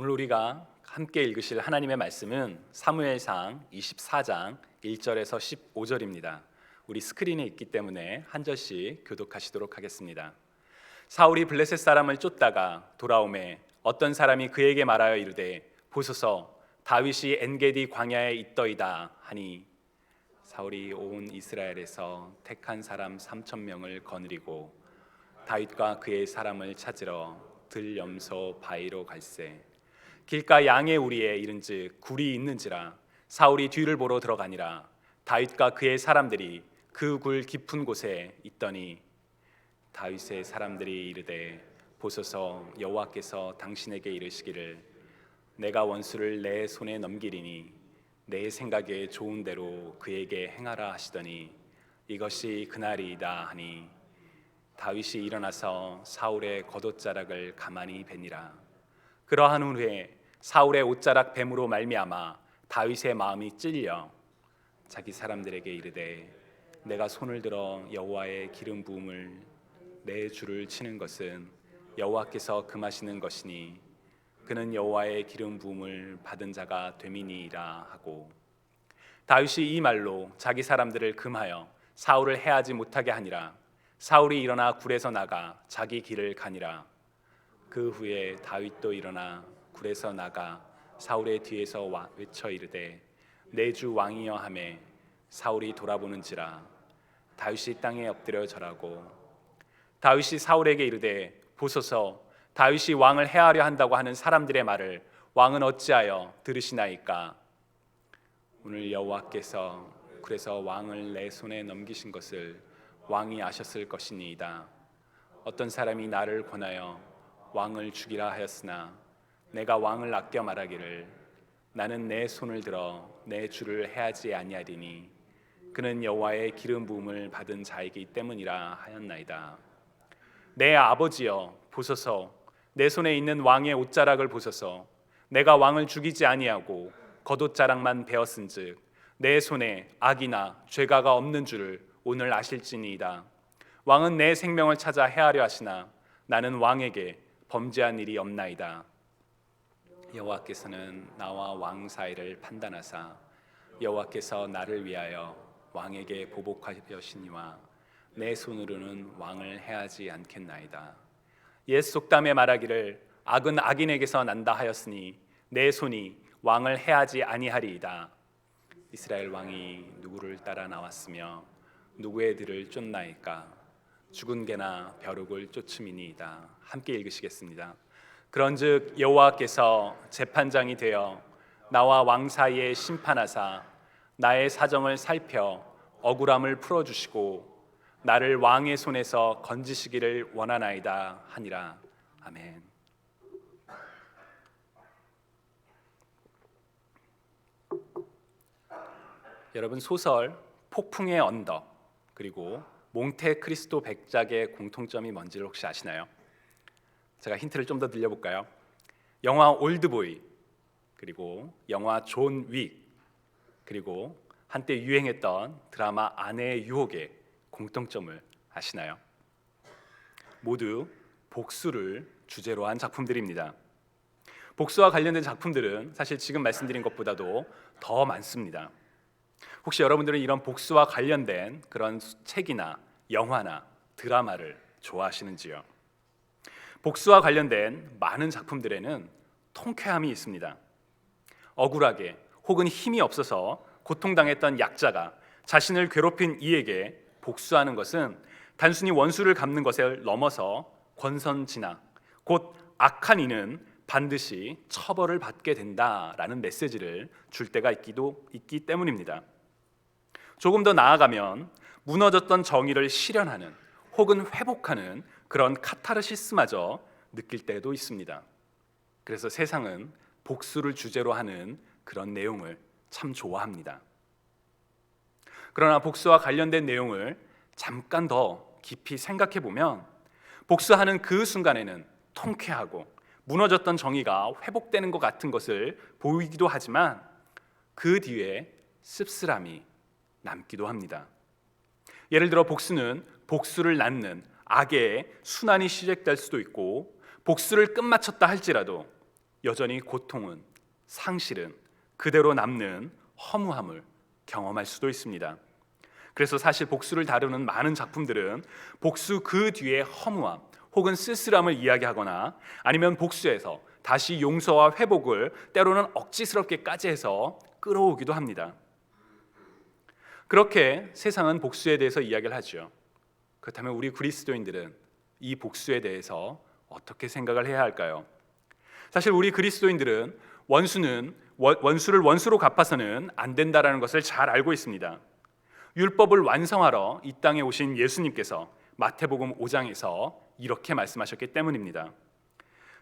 오늘 우리가 함께 읽으실 하나님의 말씀은 사무엘상 24장 1절에서 15절입니다. 우리 스크린에 있기 때문에 한 절씩 교독하시도록 하겠습니다. 사울이 블레셋 사람을 쫓다가 돌아오매 어떤 사람이 그에게 말하여 이르되 보소서 다윗이 엔게디 광야에 있더이다 하니 사울이 온 이스라엘에서 택한 사람 3,000명을 거느리고 다윗과 그의 사람을 찾으러 들염소 바위로 갈새 길가 양의 우리에 이른즉 굴이 있는지라 사울이 뒤를 보러 들어가니라 다윗과 그의 사람들이 그 굴 깊은 곳에 있더니 다윗의 사람들이 이르되 보소서 여호와께서 당신에게 이르시기를 내가 원수를 내 손에 넘기리니 내 생각에 좋은 대로 그에게 행하라 하시더니 이것이 그날이다 하니 다윗이 일어나서 사울의 겉옷자락을 가만히 베니라. 그러한 후에 사울의 옷자락 뱀으로 말미암아 다윗의 마음이 찔려 자기 사람들에게 이르되 내가 손을 들어 여호와의 기름 부음을 내 주를 치는 것은 여호와께서 금하시는 것이니 그는 여호와의 기름 부음을 받은 자가 됨이니이다 하고 다윗이 이 말로 자기 사람들을 금하여 사울을 해하지 못하게 하니라. 사울이 일어나 굴에서 나가 자기 길을 가니라. 그 후에 다윗도 일어나 굴에서 나가 사울의 뒤에서 외쳐 이르되 내 주 왕이여 하매 사울이 돌아보는지라 다윗이 땅에 엎드려 절하고 다윗이 사울에게 이르되 보소서 다윗이 왕을 해하려 한다고 하는 사람들의 말을 왕은 어찌하여 들으시나이까. 오늘 여호와께서 그래서 왕을 내 손에 넘기신 것을 왕이 아셨을 것이니이다. 어떤 사람이 나를 권하여 왕을 죽이라 하였으나 내가 왕을 아껴 말하기를 나는 내 손을 들어 내 주를 해하지 아니하리니 그는 여호와의 기름 부음을 받은 자이기 때문이라 하였나이다. 내 아버지여 보소서 내 손에 있는 왕의 옷자락을 보소서 내가 왕을 죽이지 아니하고 겉옷자락만 베었은즉 내 손에 악이나 죄가가 없는 줄을 오늘 아실지니이다. 왕은 내 생명을 찾아 해하려 하시나 나는 왕에게 범죄한 일이 없나이다. 여호와께서는 나와 왕 사이를 판단하사 여호와께서 나를 위하여 왕에게 보복하시니와 내 손으로는 왕을 해하지 않겠나이다. 옛 속담에 말하기를 악은 악인에게서 난다 하였으니 내 손이 왕을 해하지 아니하리이다. 이스라엘 왕이 누구를 따라 나왔으며 누구의 들을 쫓나이까. 죽은 개나 벼룩을 쫓음이니이다. 함께 읽으시겠습니다. 그런즉 여호와께서 재판장이 되어 나와 왕 사이에 심판하사 나의 사정을 살펴 억울함을 풀어주시고 나를 왕의 손에서 건지시기를 원하나이다 하니라. 아멘. 여러분, 소설 폭풍의 언덕 그리고 몽테크리스토 백작의 공통점이 뭔지를 혹시 아시나요? 제가 힌트를 좀 더 들려볼까요? 영화 올드보이 그리고 영화 존 윅 그리고 한때 유행했던 드라마 아내의 유혹의 공통점을 아시나요? 모두 복수를 주제로 한 작품들입니다. 복수와 관련된 작품들은 사실 지금 말씀드린 것보다도 더 많습니다. 혹시 여러분들은 이런 복수와 관련된 그런 책이나 영화나 드라마를 좋아하시는지요? 복수와 관련된 많은 작품들에는 통쾌함이 있습니다. 억울하게 혹은 힘이 없어서 고통당했던 약자가 자신을 괴롭힌 이에게 복수하는 것은 단순히 원수를 갚는 것을 넘어서 권선징악, 곧 악한 이는 반드시 처벌을 받게 된다라는 메시지를 줄 때가 있기 때문입니다. 조금 더 나아가면 무너졌던 정의를 실현하는 혹은 회복하는 그런 카타르시스마저 느낄 때도 있습니다. 그래서 세상은 복수를 주제로 하는 그런 내용을 참 좋아합니다. 그러나 복수와 관련된 내용을 잠깐 더 깊이 생각해 보면 복수하는 그 순간에는 통쾌하고 무너졌던 정의가 회복되는 것 같은 것을 보이기도 하지만 그 뒤에 씁쓸함이 남기도 합니다. 예를 들어 복수는 복수를 낳는 악의 순환이 시작될 수도 있고 복수를 끝마쳤다 할지라도 여전히 고통은, 상실은, 그대로 남는 허무함을 경험할 수도 있습니다. 그래서 사실 복수를 다루는 많은 작품들은 복수 그 뒤에 허무함 혹은 쓸쓸함을 이야기하거나 아니면 복수에서 다시 용서와 회복을 때로는 억지스럽게까지 해서 끌어오기도 합니다. 그렇게 세상은 복수에 대해서 이야기를 하죠. 그렇다면 우리 그리스도인들은 이 복수에 대해서 어떻게 생각을 해야 할까요? 사실 우리 그리스도인들은 원수를 원수로 갚아서는 안 된다라는 것을 잘 알고 있습니다. 율법을 완성하러 이 땅에 오신 예수님께서 마태복음 5장에서 이렇게 말씀하셨기 때문입니다.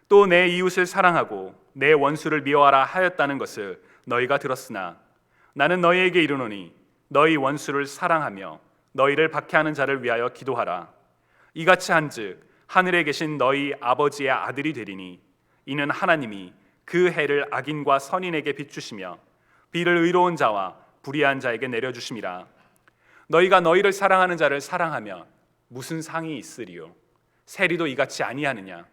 또 내 이웃을 사랑하고 내 원수를 미워하라 하였다는 것을 너희가 들었으나 나는 너희에게 이르노니 너희 원수를 사랑하며 너희를 박해하는 자를 위하여 기도하라. 이같이 한즉 하늘에 계신 너희 아버지의 아들이 되리니 이는 하나님이 그 해를 악인과 선인에게 비추시며 비를 의로운 자와 불의한 자에게 내려주심이라. 너희가 너희를 사랑하는 자를 사랑하면 무슨 상이 있으리요? 세리도 이같이 아니하느냐?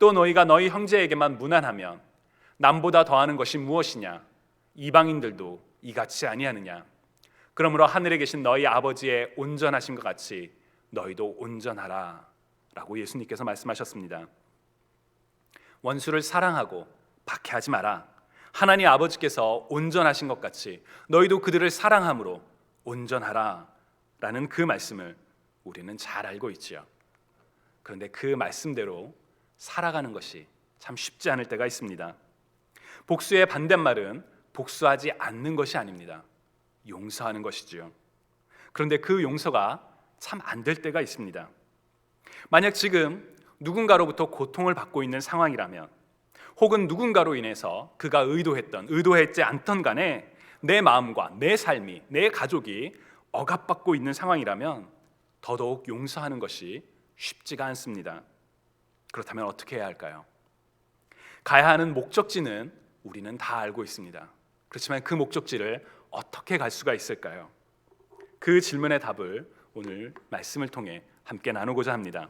또 너희가 너희 형제에게만 무난하면 남보다 더하는 것이 무엇이냐? 이방인들도 이같이 아니하느냐? 그러므로 하늘에 계신 너희 아버지의 온전하신 것 같이 너희도 온전하라 라고 예수님께서 말씀하셨습니다. 원수를 사랑하고 박해하지 마라. 하나님 아버지께서 온전하신 것 같이 너희도 그들을 사랑함으로 온전하라 라는 그 말씀을 우리는 잘 알고 있지요. 그런데 그 말씀대로 살아가는 것이 참 쉽지 않을 때가 있습니다. 복수의 반대말은 복수하지 않는 것이 아닙니다. 용서하는 것이지요. 그런데 그 용서가 참 안 될 때가 있습니다. 만약 지금 누군가로부터 고통을 받고 있는 상황이라면 혹은 누군가로 인해서 그가 의도했지 않던 간에 내 마음과 내 삶이, 내 가족이 억압받고 있는 상황이라면 더더욱 용서하는 것이 쉽지가 않습니다. 그렇다면 어떻게 해야 할까요? 가야 하는 목적지는 우리는 다 알고 있습니다. 그렇지만 그 목적지를 어떻게 갈 수가 있을까요? 그 질문의 답을 오늘 말씀을 통해 함께 나누고자 합니다.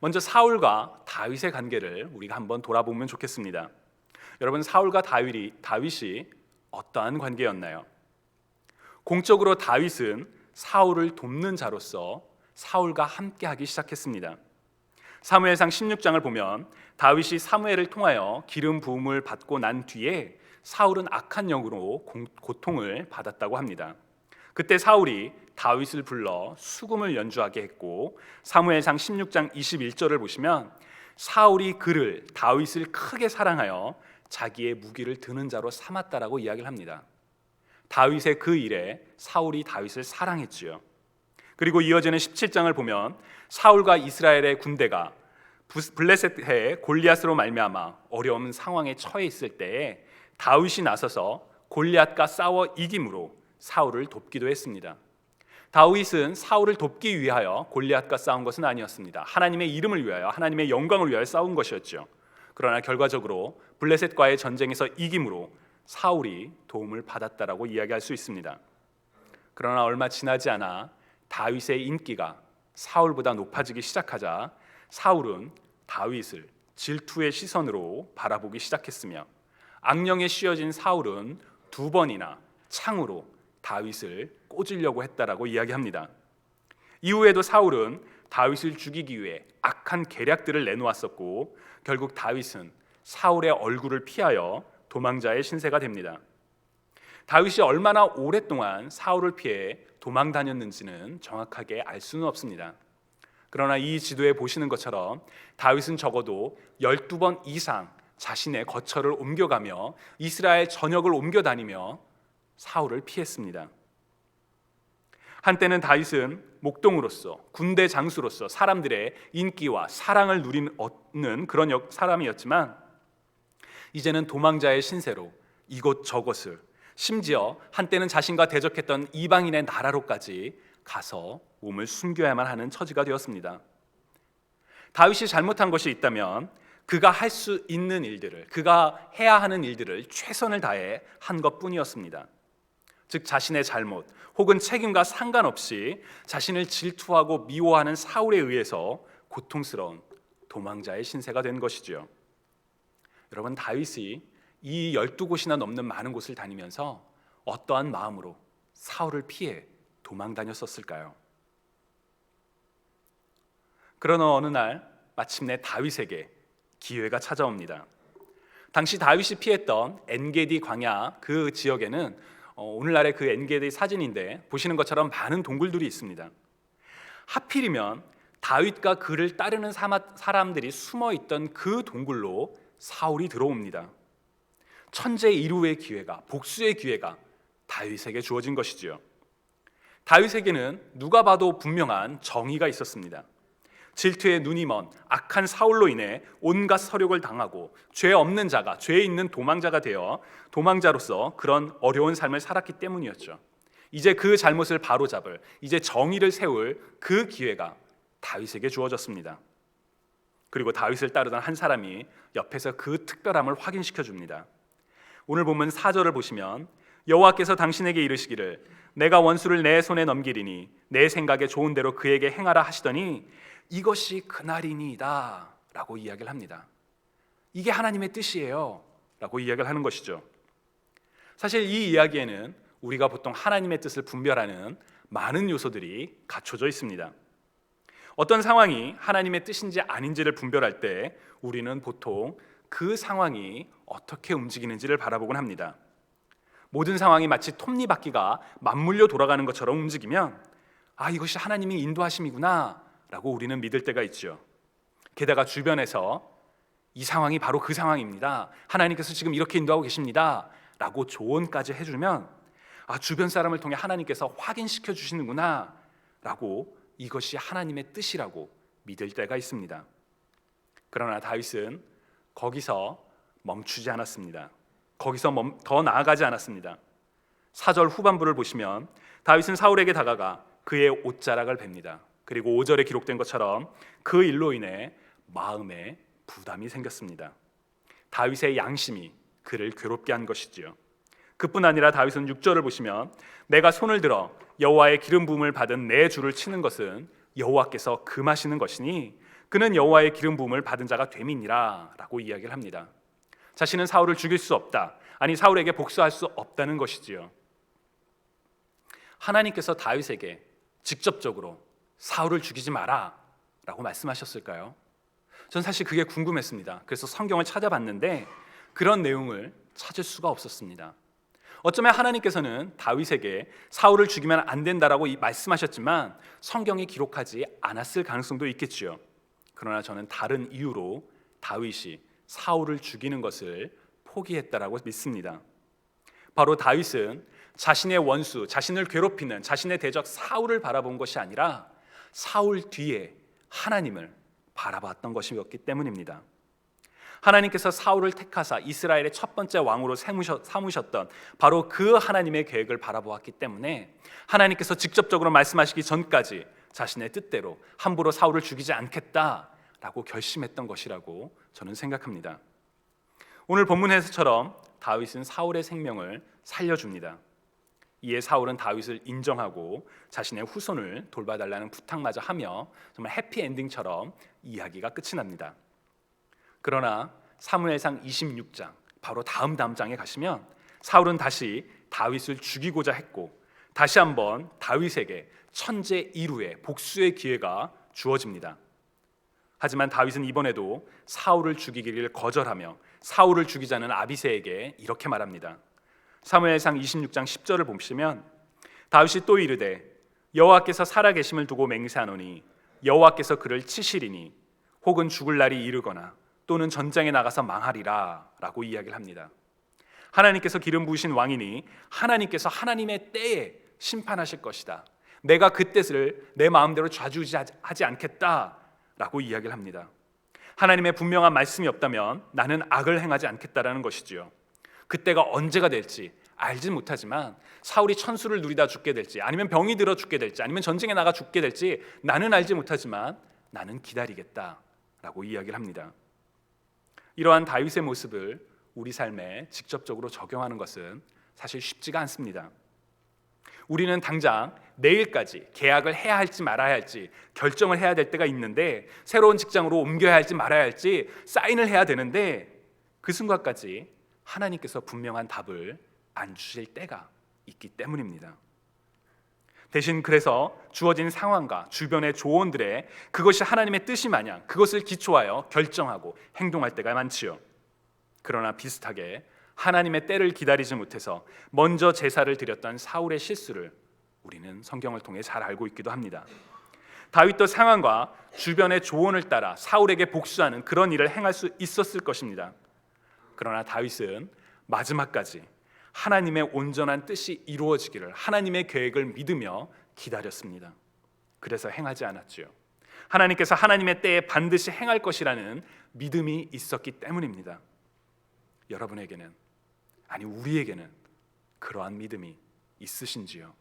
먼저 사울과 다윗의 관계를 우리가 한번 돌아보면 좋겠습니다. 여러분, 사울과 다윗이 어떠한 관계였나요? 공적으로 다윗은 사울을 돕는 자로서 사울과 함께하기 시작했습니다. 사무엘상 16장을 보면 다윗이 사무엘을 통하여 기름 부음을 받고 난 뒤에 사울은 악한 영으로 고통을 받았다고 합니다. 그때 사울이 다윗을 불러 수금을 연주하게 했고 사무엘상 16장 21절을 보시면 사울이 다윗을 크게 사랑하여 자기의 무기를 드는 자로 삼았다라고 이야기를 합니다. 다윗의 그 일에 사울이 다윗을 사랑했지요. 그리고 이어지는 17장을 보면 사울과 이스라엘의 군대가 블레셋의 골리앗으로 말미암아 어려운 상황에 처해 있을 때에 다윗이 나서서 골리앗과 싸워 이김으로 사울을 돕기도 했습니다. 다윗은 사울을 돕기 위하여 골리앗과 싸운 것은 아니었습니다. 하나님의 이름을 위하여, 하나님의 영광을 위하여 싸운 것이었죠. 그러나 결과적으로 블레셋과의 전쟁에서 이김으로 사울이 도움을 받았다라고 이야기할 수 있습니다. 그러나 얼마 지나지 않아 다윗의 인기가 사울보다 높아지기 시작하자 사울은 다윗을 질투의 시선으로 바라보기 시작했으며 악령에 씌어진 사울은 2번이나 창으로 다윗을 꽂으려고 했다라고 이야기합니다. 이후에도 사울은 다윗을 죽이기 위해 악한 계략들을 내놓았었고 결국 다윗은 사울의 얼굴을 피하여 도망자의 신세가 됩니다. 다윗이 얼마나 오랫동안 사울을 피해 도망 다녔는지는 정확하게 알 수는 없습니다. 그러나 이 지도에 보시는 것처럼 다윗은 적어도 12번 이상 자신의 거처를 옮겨가며 이스라엘 전역을 옮겨다니며 사울을 피했습니다. 한때는 다윗은 목동으로서, 군대 장수로서 사람들의 인기와 사랑을 얻는 그런 사람이었지만 이제는 도망자의 신세로 이곳저곳을, 심지어 한때는 자신과 대적했던 이방인의 나라로까지 가서 몸을 숨겨야만 하는 처지가 되었습니다. 다윗이 잘못한 것이 있다면 그가 할 수 있는 일들을, 그가 해야 하는 일들을 최선을 다해 한 것뿐이었습니다. 즉 자신의 잘못 혹은 책임과 상관없이 자신을 질투하고 미워하는 사울에 의해서 고통스러운 도망자의 신세가 된 것이죠. 여러분, 다윗이 이 12곳이나 넘는 많은 곳을 다니면서 어떠한 마음으로 사울을 피해 도망 다녔었을까요? 그러나 어느 날 마침내 다윗에게 기회가 찾아옵니다. 당시 다윗이 피했던 엔게디 광야 그 지역에는 오늘날의 그 엔게디 사진인데 보시는 것처럼 많은 동굴들이 있습니다. 하필이면 다윗과 그를 따르는 사람들이 숨어있던 그 동굴로 사울이 들어옵니다. 천재 이루의 기회가, 복수의 기회가 다윗에게 주어진 것이지요. 다윗에게는 누가 봐도 분명한 정의가 있었습니다. 질투에 눈이 먼 악한 사울로 인해 온갖 서력을 당하고 죄 없는 자가, 죄 있는 도망자가 되어 도망자로서 그런 어려운 삶을 살았기 때문이었죠. 이제 그 잘못을 바로잡을, 이제 정의를 세울 그 기회가 다윗에게 주어졌습니다. 그리고 다윗을 따르던 한 사람이 옆에서 그 특별함을 확인시켜 줍니다. 오늘 본문 4절을 보시면 여호와께서 당신에게 이르시기를 내가 원수를 내 손에 넘기리니 내 생각에 좋은 대로 그에게 행하라 하시더니 이것이 그날이니이다 라고 이야기를 합니다. 이게 하나님의 뜻이에요 라고 이야기를 하는 것이죠. 사실 이 이야기에는 우리가 보통 하나님의 뜻을 분별하는 많은 요소들이 갖춰져 있습니다. 어떤 상황이 하나님의 뜻인지 아닌지를 분별할 때 우리는 보통 그 상황이 어떻게 움직이는지를 바라보곤 합니다. 모든 상황이 마치 톱니바퀴가 맞물려 돌아가는 것처럼 움직이면 이것이 하나님이 인도하심이구나 라고 우리는 믿을 때가 있죠. 게다가 주변에서 이 상황이 바로 그 상황입니다, 하나님께서 지금 이렇게 인도하고 계십니다 라고 조언까지 해주면 주변 사람을 통해 하나님께서 확인시켜 주시는구나 라고 이것이 하나님의 뜻이라고 믿을 때가 있습니다. 그러나 다윗은 거기서 멈추지 않았습니다. 거기서 더 나아가지 않았습니다. 4절 후반부를 보시면 다윗은 사울에게 다가가 그의 옷자락을 뱁니다. 그리고 5절에 기록된 것처럼 그 일로 인해 마음에 부담이 생겼습니다. 다윗의 양심이 그를 괴롭게 한 것이지요. 그뿐 아니라 다윗은 6절을 보시면 내가 손을 들어 여호와의 기름 부음을 받은 내 주를 치는 것은 여호와께서 금하시는 것이니 그는 여호와의 기름 부음을 받은 자가 됨이니라 라고 이야기를 합니다. 자신은 사울을 죽일 수 없다, 아니 사울에게 복수할 수 없다는 것이지요. 하나님께서 다윗에게 직접적으로 사울을 죽이지 마라 라고 말씀하셨을까요? 전 사실 그게 궁금했습니다. 그래서 성경을 찾아봤는데 그런 내용을 찾을 수가 없었습니다. 어쩌면 하나님께서는 다윗에게 사울을 죽이면 안 된다라고 말씀하셨지만 성경이 기록하지 않았을 가능성도 있겠지요. 그러나 저는 다른 이유로 다윗이 사울을 죽이는 것을 포기했다라고 믿습니다. 바로 다윗은 자신의 원수, 자신을 괴롭히는 자신의 대적 사울을 바라본 것이 아니라 사울 뒤에 하나님을 바라봤던 것이었기 때문입니다. 하나님께서 사울을 택하사 이스라엘의 첫 번째 왕으로 삼으셨던 바로 그 하나님의 계획을 바라보았기 때문에 하나님께서 직접적으로 말씀하시기 전까지 자신의 뜻대로 함부로 사울을 죽이지 않겠다라고 결심했던 것이라고 저는 생각합니다. 오늘 본문에서처럼 다윗은 사울의 생명을 살려줍니다. 이에 사울은 다윗을 인정하고 자신의 후손을 돌봐달라는 부탁마저 하며 정말 해피엔딩처럼 이야기가 끝이 납니다. 그러나 사무엘상 26장 바로 다음 장에 가시면 사울은 다시 다윗을 죽이고자 했고 다시 한번 다윗에게 천재 이루의 복수의 기회가 주어집니다. 하지만 다윗은 이번에도 사울을 죽이기를 거절하며 사울을 죽이자는 아비새에게 이렇게 말합니다. 사무엘상 26장 10절을 보시면 다윗이 또 이르되 여호와께서 살아계심을 두고 맹세하노니 여호와께서 그를 치시리니 혹은 죽을 날이 이르거나 또는 전장에 나가서 망하리라 라고 이야기를 합니다. 하나님께서 기름 부으신 왕이니 하나님께서 하나님의 때에 심판하실 것이다, 내가 그 뜻을 내 마음대로 좌지우지하지 않겠다 라고 이야기를 합니다. 하나님의 분명한 말씀이 없다면 나는 악을 행하지 않겠다라는 것이지요. 그때가 언제가 될지 알지 못하지만 사울이 천수를 누리다 죽게 될지 아니면 병이 들어 죽게 될지 아니면 전쟁에 나가 죽게 될지 나는 알지 못하지만 나는 기다리겠다라고 이야기를 합니다. 이러한 다윗의 모습을 우리 삶에 직접적으로 적용하는 것은 사실 쉽지가 않습니다. 우리는 당장 내일까지 계약을 해야 할지 말아야 할지 결정을 해야 될 때가 있는데 새로운 직장으로 옮겨야 할지 말아야 할지 사인을 해야 되는데 그 순간까지 하나님께서 분명한 답을 안 주실 때가 있기 때문입니다. 대신 그래서 주어진 상황과 주변의 조언들에 그것이 하나님의 뜻이 마냥 그것을 기초하여 결정하고 행동할 때가 많지요. 그러나 비슷하게 하나님의 때를 기다리지 못해서 먼저 제사를 드렸던 사울의 실수를 우리는 성경을 통해 잘 알고 있기도 합니다. 다윗도 상황과 주변의 조언을 따라 사울에게 복수하는 그런 일을 행할 수 있었을 것입니다. 그러나 다윗은 마지막까지 하나님의 온전한 뜻이 이루어지기를 하나님의 계획을 믿으며 기다렸습니다. 그래서 행하지 않았지요. 하나님께서 하나님의 때에 반드시 행할 것이라는 믿음이 있었기 때문입니다. 여러분에게는, 아니 우리에게는 그러한 믿음이 있으신지요?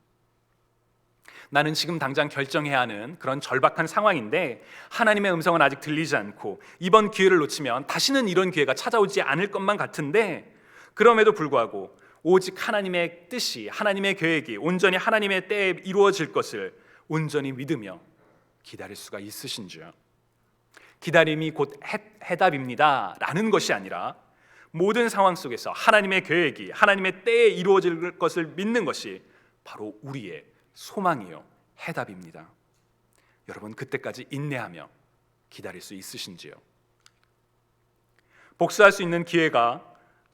나는 지금 당장 결정해야 하는 그런 절박한 상황인데 하나님의 음성은 아직 들리지 않고 이번 기회를 놓치면 다시는 이런 기회가 찾아오지 않을 것만 같은데, 그럼에도 불구하고 오직 하나님의 뜻이, 하나님의 계획이 온전히 하나님의 때에 이루어질 것을 온전히 믿으며 기다릴 수가 있으신지요? 기다림이 곧 해답입니다 라는 것이 아니라 모든 상황 속에서 하나님의 계획이 하나님의 때에 이루어질 것을 믿는 것이 바로 우리의 소망이요 해답입니다. 여러분, 그때까지 인내하며 기다릴 수 있으신지요? 복수할 수 있는 기회가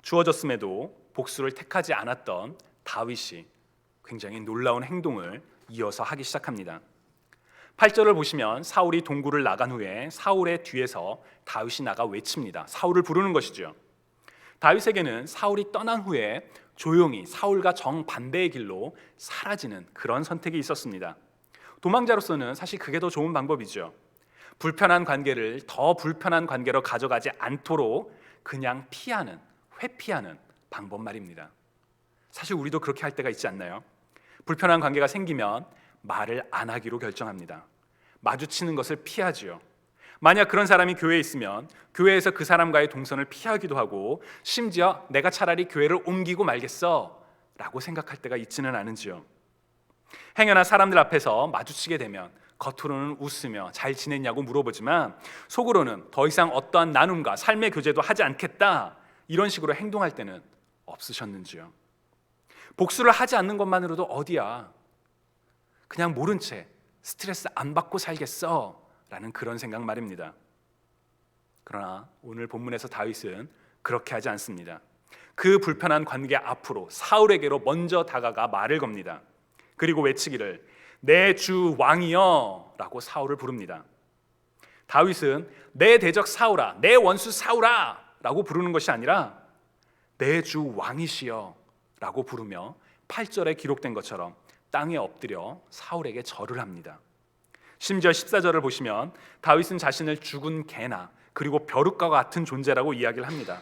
주어졌음에도 복수를 택하지 않았던 다윗이 굉장히 놀라운 행동을 이어서 하기 시작합니다. 8절을 보시면 사울이 동굴을 나간 후에 사울의 뒤에서 다윗이 나가 외칩니다. 사울을 부르는 것이죠. 다윗에게는 사울이 떠난 후에 조용히 사울과 정반대의 길로 사라지는 그런 선택이 있었습니다. 도망자로서는 사실 그게 더 좋은 방법이죠. 불편한 관계를 더 불편한 관계로 가져가지 않도록 그냥 피하는, 회피하는 방법 말입니다. 사실 우리도 그렇게 할 때가 있지 않나요? 불편한 관계가 생기면 말을 안 하기로 결정합니다. 마주치는 것을 피하지요. 만약 그런 사람이 교회에 있으면 교회에서 그 사람과의 동선을 피하기도 하고, 심지어 내가 차라리 교회를 옮기고 말겠어 라고 생각할 때가 있지는 않은지요. 행여나 사람들 앞에서 마주치게 되면 겉으로는 웃으며 잘 지냈냐고 물어보지만 속으로는 더 이상 어떠한 나눔과 삶의 교제도 하지 않겠다, 이런 식으로 행동할 때는 없으셨는지요? 복수를 하지 않는 것만으로도 어디야, 그냥 모른 채 스트레스 안 받고 살겠어 라는 그런 생각 말입니다. 그러나 오늘 본문에서 다윗은 그렇게 하지 않습니다. 그 불편한 관계 앞으로 사울에게로 먼저 다가가 말을 겁니다. 그리고 외치기를 내 주 왕이여 라고 사울을 부릅니다. 다윗은 내 대적 사울아, 내 원수 사울아 라고 부르는 것이 아니라 내 주 왕이시여 라고 부르며 8절에 기록된 것처럼 땅에 엎드려 사울에게 절을 합니다. 심지어 14절을 보시면 다윗은 자신을 죽은 개나 그리고 벼룩과 같은 존재라고 이야기를 합니다.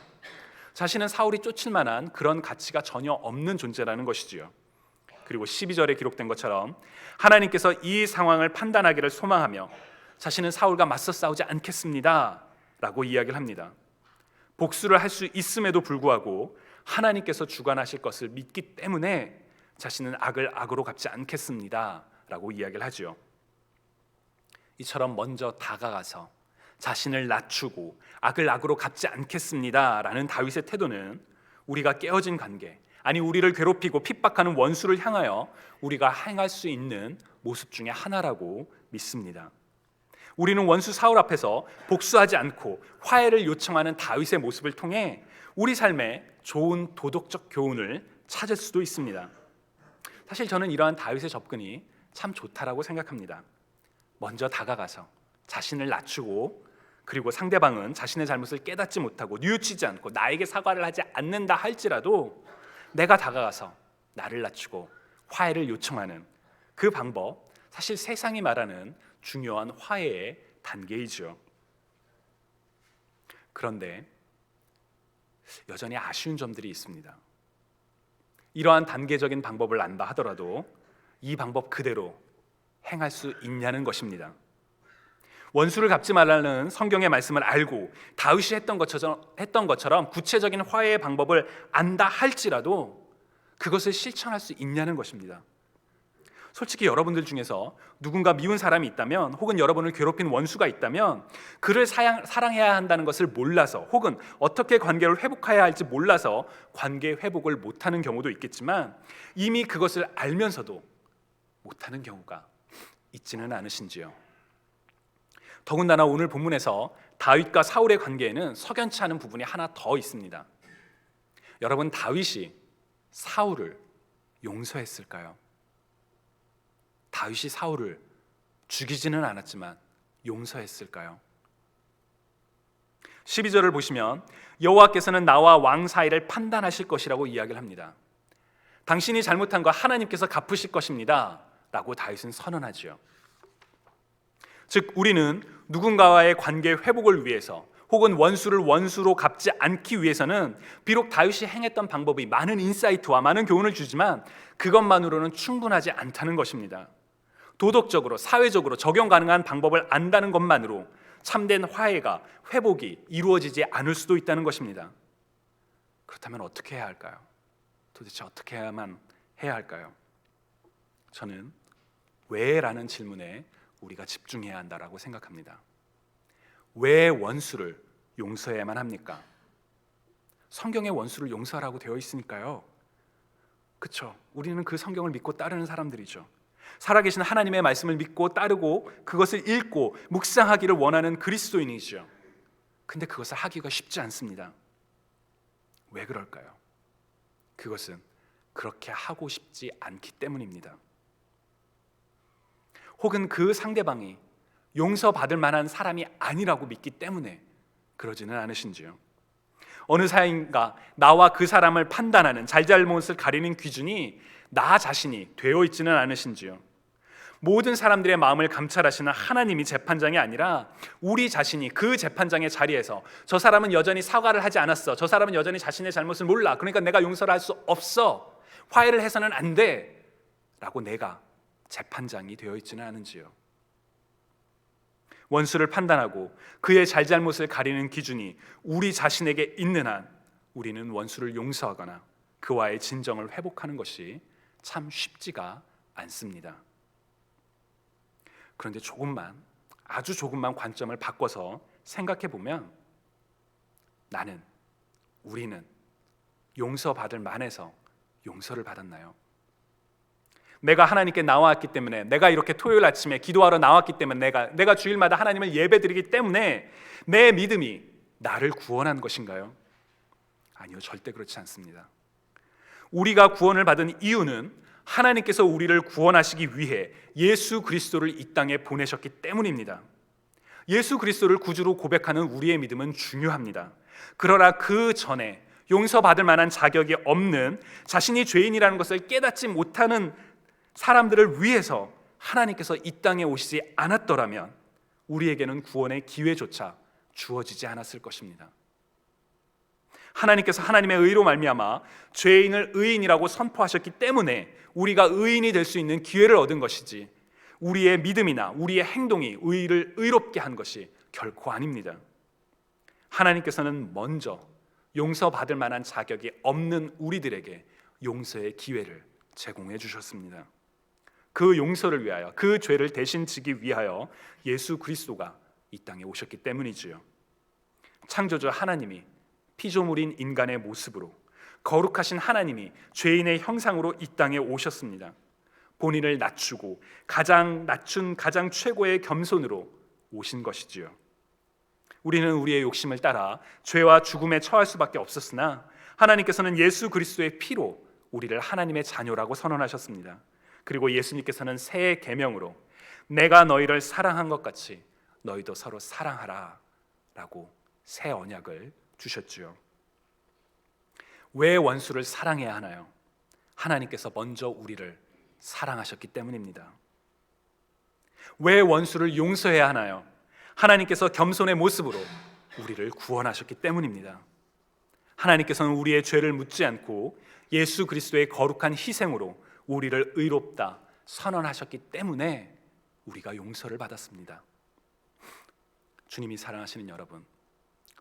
자신은 사울이 쫓을 만한 그런 가치가 전혀 없는 존재라는 것이지요. 그리고 12절에 기록된 것처럼 하나님께서 이 상황을 판단하기를 소망하며 자신은 사울과 맞서 싸우지 않겠습니다 라고 이야기를 합니다. 복수를 할 수 있음에도 불구하고 하나님께서 주관하실 것을 믿기 때문에 자신은 악을 악으로 갚지 않겠습니다 라고 이야기를 하죠. 이처럼 먼저 다가가서 자신을 낮추고 악을 악으로 갚지 않겠습니다 라는 다윗의 태도는 우리가 깨어진 관계, 아니 우리를 괴롭히고 핍박하는 원수를 향하여 우리가 행할 수 있는 모습 중에 하나라고 믿습니다. 우리는 원수 사울 앞에서 복수하지 않고 화해를 요청하는 다윗의 모습을 통해 우리 삶에 좋은 도덕적 교훈을 찾을 수도 있습니다. 사실 저는 이러한 다윗의 접근이 참 좋다라고 생각합니다. 먼저 다가가서 자신을 낮추고, 그리고 상대방은 자신의 잘못을 깨닫지 못하고 뉘우치지 않고 나에게 사과를 하지 않는다 할지라도 내가 다가가서 나를 낮추고 화해를 요청하는 그 방법, 사실 세상이 말하는 중요한 화해의 단계이죠. 그런데 여전히 아쉬운 점들이 있습니다. 이러한 단계적인 방법을 안다 하더라도 이 방법 그대로 행할 수 있냐는 것입니다. 원수를 갚지 말라는 성경의 말씀을 알고 다윗이 했던 것처럼 구체적인 화해의 방법을 안다 할지라도 그것을 실천할 수 있냐는 것입니다. 솔직히 여러분들 중에서 누군가 미운 사람이 있다면, 혹은 여러분을 괴롭힌 원수가 있다면, 그를 사랑해야 한다는 것을 몰라서, 혹은 어떻게 관계를 회복해야 할지 몰라서 관계 회복을 못하는 경우도 있겠지만, 이미 그것을 알면서도 못하는 경우가 있지는 않으신지요? 더군다나 오늘 본문에서 다윗과 사울의 관계에는 석연치 않은 부분이 하나 더 있습니다. 여러분, 다윗이 사울을 용서했을까요? 다윗이 사울을 죽이지는 않았지만 용서했을까요? 12절을 보시면 여호와께서는 나와 왕 사이를 판단하실 것이라고 이야기를 합니다. 당신이 잘못한 거 하나님께서 갚으실 것입니다 라고 다윗은 선언하지요. 즉, 우리는 누군가와의 관계 회복을 위해서, 혹은 원수를 원수로 갚지 않기 위해서는 비록 다윗이 행했던 방법이 많은 인사이트와 많은 교훈을 주지만 그것만으로는 충분하지 않다는 것입니다. 도덕적으로, 사회적으로 적용 가능한 방법을 안다는 것만으로 참된 화해가, 회복이 이루어지지 않을 수도 있다는 것입니다. 그렇다면 어떻게 해야 할까요? 도대체 어떻게 해야만 해야 할까요? 저는 왜라는 질문에 우리가 집중해야 한다라고 생각합니다. 왜 원수를 용서해야만 합니까? 성경에 원수를 용서하라고 되어 있으니까요. 그렇죠? 우리는 그 성경을 믿고 따르는 사람들이죠. 살아계신 하나님의 말씀을 믿고 따르고 그것을 읽고 묵상하기를 원하는 그리스도인이죠. 근데 그것을 하기가 쉽지 않습니다. 왜 그럴까요? 그것은 그렇게 하고 싶지 않기 때문입니다. 혹은 그 상대방이 용서받을 만한 사람이 아니라고 믿기 때문에 그러지는 않으신지요? 어느 사이인가 나와 그 사람을 판단하는, 잘잘못을 가리는 기준이 나 자신이 되어 있지는 않으신지요? 모든 사람들의 마음을 감찰하시는 하나님이 재판장이 아니라 우리 자신이 그 재판장의 자리에서 저 사람은 여전히 사과를 하지 않았어, 저 사람은 여전히 자신의 잘못을 몰라, 그러니까 내가 용서를 할 수 없어, 화해를 해서는 안 돼 라고 내가 재판장이 되어 있지는 않은지요? 원수를 판단하고 그의 잘잘못을 가리는 기준이 우리 자신에게 있는 한 우리는 원수를 용서하거나 그와의 진정을 회복하는 것이 참 쉽지가 않습니다. 그런데 아주 조금만 관점을 바꿔서 생각해 보면 우리는 용서받을 만해서 용서를 받았나요? 내가 하나님께 나왔기 때문에, 내가 이렇게 토요일 아침에 기도하러 나왔기 때문에, 내가 주일마다 하나님을 예배드리기 때문에 내 믿음이 나를 구원한 것인가요? 아니요, 절대 그렇지 않습니다. 우리가 구원을 받은 이유는 하나님께서 우리를 구원하시기 위해 예수 그리스도를 이 땅에 보내셨기 때문입니다. 예수 그리스도를 구주로 고백하는 우리의 믿음은 중요합니다. 그러나 그 전에 용서받을 만한 자격이 없는, 자신이 죄인이라는 것을 깨닫지 못하는 사람들을 위해서 하나님께서 이 땅에 오시지 않았더라면 우리에게는 구원의 기회조차 주어지지 않았을 것입니다. 하나님께서 하나님의 의로 말미암아 죄인을 의인이라고 선포하셨기 때문에 우리가 의인이 될 수 있는 기회를 얻은 것이지, 우리의 믿음이나 우리의 행동이 의를 의롭게 한 것이 결코 아닙니다. 하나님께서는 먼저 용서받을 만한 자격이 없는 우리들에게 용서의 기회를 제공해 주셨습니다. 그 용서를 위하여, 그 죄를 대신 지기 위하여 예수 그리스도가 이 땅에 오셨기 때문이지요. 창조주 하나님이 피조물인 인간의 모습으로, 거룩하신 하나님이 죄인의 형상으로 이 땅에 오셨습니다. 본인을 낮추고 가장 낮춘 가장 최고의 겸손으로 오신 것이지요. 우리는 우리의 욕심을 따라 죄와 죽음에 처할 수밖에 없었으나 하나님께서는 예수 그리스도의 피로 우리를 하나님의 자녀라고 선언하셨습니다. 그리고 예수님께서는 새 계명으로 내가 너희를 사랑한 것 같이 너희도 서로 사랑하라 라고 새 언약을 주셨지요. 왜 원수를 사랑해야 하나요? 하나님께서 먼저 우리를 사랑하셨기 때문입니다. 왜 원수를 용서해야 하나요? 하나님께서 겸손의 모습으로 우리를 구원하셨기 때문입니다. 하나님께서는 우리의 죄를 묻지 않고 예수 그리스도의 거룩한 희생으로 우리를 의롭다 선언하셨기 때문에 우리가 용서를 받았습니다. 주님이 사랑하시는 여러분,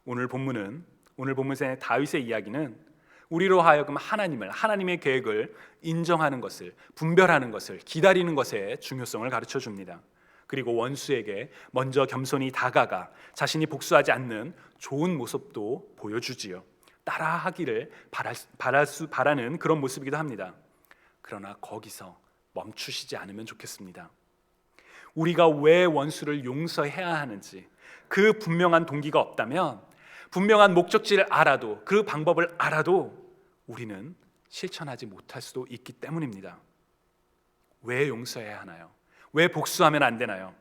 오늘 본문의 다윗의 이야기는 우리로 하여금 하나님의 계획을 인정하는 것을, 분별하는 것을, 기다리는 것의 중요성을 가르쳐 줍니다. 그리고 원수에게 먼저 겸손히 다가가 자신이 복수하지 않는 좋은 모습도 보여주지요. 따라하기를 바라는 그런 모습이기도 합니다. 그러나 거기서 멈추시지 않으면 좋겠습니다. 우리가 왜 원수를 용서해야 하는지 그 분명한 동기가 없다면, 분명한 목적지를 알아도, 그 방법을 알아도 우리는 실천하지 못할 수도 있기 때문입니다. 왜 용서해야 하나요? 왜 복수하면 안 되나요?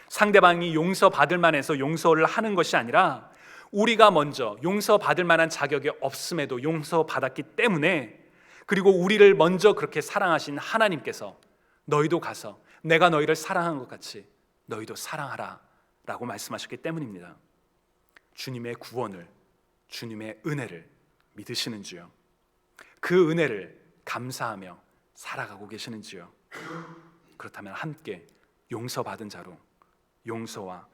상대방이 용서받을 만해서 용서를 하는 것이 아니라 우리가 먼저 용서받을 만한 자격이 없음에도 용서받았기 때문에, 그리고 우리를 먼저 그렇게 사랑하신 하나님께서 너희도 가서 내가 너희를 사랑한 것 같이 너희도 사랑하라 라고 말씀하셨기 때문입니다. 주님의 구원을, 주님의 은혜를 믿으시는지요? 그 은혜를 감사하며 살아가고 계시는지요? 그렇다면 함께 용서받은 자로 용서와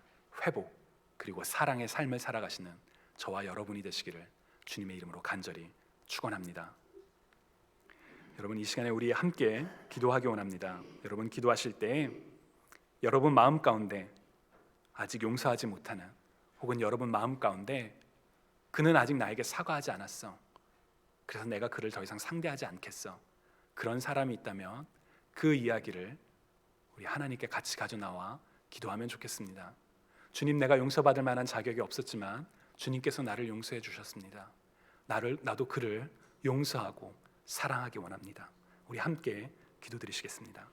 회복 그리고 사랑의 삶을 살아가시는 저와 여러분이 되시기를 주님의 이름으로 간절히 축원합니다. 여러분, 이 시간에 우리 함께 기도하기 원합니다. 여러분, 기도하실 때 여러분 마음 가운데 아직 용서하지 못하는, 혹은 여러분 마음 가운데 그는 아직 나에게 사과하지 않았어, 그래서 내가 그를 더 이상 상대하지 않겠어, 그런 사람이 있다면 그 이야기를 우리 하나님께 같이 가져나와 기도하면 좋겠습니다. 주님, 내가 용서받을 만한 자격이 없었지만 주님께서 나를 용서해 주셨습니다. 나도 그를 용서하고 사랑하기 원합니다. 우리 함께 기도드리시겠습니다.